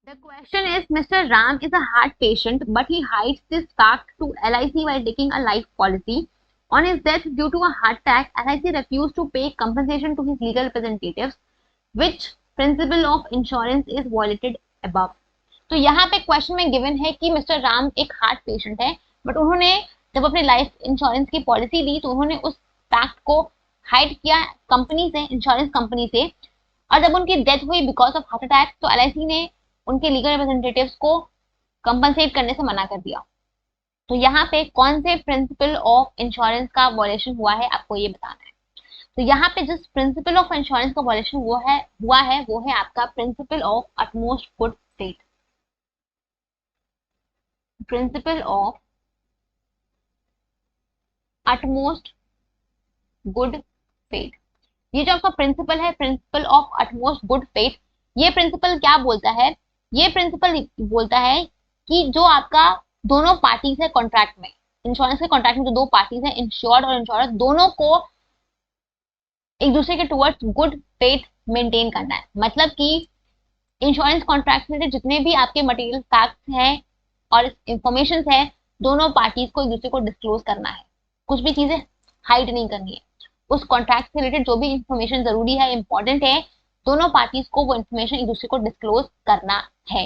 The question is, Mr. Ram is a heart patient, but he hides this fact to LIC while taking a life policy. On his death due to a heart attack, LIC refused to pay compensation to his legal representatives. Which principle of insurance is violated above? तो यहाँ पे question में given है कि mister Ram एक heart patient है, but उन्होंने जब अपने लाइफ इंश्योरेंस की पॉलिसी ली तो उन्होंने उस फैक्ट को हाइड किया कंपनी से, इंश्योरेंस कंपनी से, और जब उनकी डेथ हुई बिकॉज ऑफ हार्ट अटैक तो एलआईसी ने उनके लीगल रिप्रेजेंटेटिव्स को कंपनसेट करने से मना कर दिया। तो यहाँ पे कौन से प्रिंसिपल ऑफ इंश्योरेंस का वॉयलेशन हुआ है आपको ये बताना है। तो यहाँ पे जिस प्रिंसिपल ऑफ इंश्योरेंस का वॉयलेशन वो है आपका principle of utmost good faith. Principle of utmost good faith, ये जो आपका प्रिंसिपल है, principle of utmost good faith, ये प्रिंसिपल क्या बोलता है? ये प्रिंसिपल बोलता है कि जो आपका दोनों पार्टीज है कॉन्ट्रैक्ट में, इंश्योरेंस के कॉन्ट्रैक्ट में जो दो पार्टीज है, इंश्योर्ड और इंश्योरर, दोनों को एक दूसरे के टुवर्ड्स गुड फेथ मेंटेन करना है। मतलब कि इंश्योरेंस कॉन्ट्रैक्ट से जितने भी आपके मटेरियल फैक्ट्स हैं और इंफॉर्मेशन है, दोनों पार्टीज को एक दूसरे को डिस्क्लोज करना है, कुछ भी चीजें हाइड नहीं करनी है। उस कॉन्ट्रैक्ट से रिलेटेड जो भी इंफॉर्मेशन जरूरी है, इंपॉर्टेंट है, दोनों पार्टीज को वो इंफॉर्मेशन एक दूसरे को डिस्क्लोज करना है।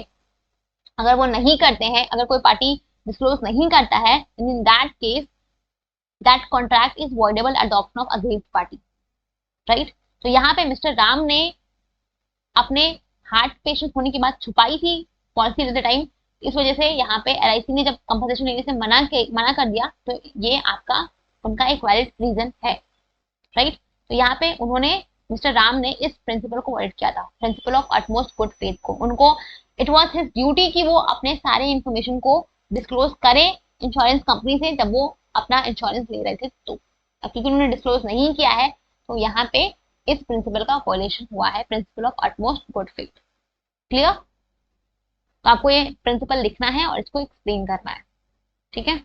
अगर वो नहीं करते हैं, अगर कोई पार्टी डिस्क्लोज नहीं करता है, in that case that contract is voidable adoption of against party, right. तो यहाँ पे मिस्टर राम ने अपने हार्ट पेशेंट होने की बात छुपाई थी पॉलिसी एट द टाइम, इस वजह से यहाँ पे एलआईसी ने जब कंपनसेशन लेने से मना कर दिया, तो ये आपका उनका एक वैलिड रीजन है, राइट। तो यहाँ पे उन्होंने, मिस्टर राम ने इस प्रिंसिपल को वायलेट किया था, principle of utmost good faith को। उनको इट वाज हिज ड्यूटी कि वो अपने सारे इंफॉर्मेशन को डिस्क्लोज करें इंश्योरेंस कंपनी से जब वो अपना इंश्योरेंस ले रहे थे। तो क्योंकि उन्होंने डिस्क्लोज नहीं किया है तो यहाँ पे इस प्रिंसिपल का वायलेशन हुआ है, principle of utmost good faith. Clear? तो आपको ये प्रिंसिपल लिखना है और इसको एक्सप्लेन करना है, ठीक है।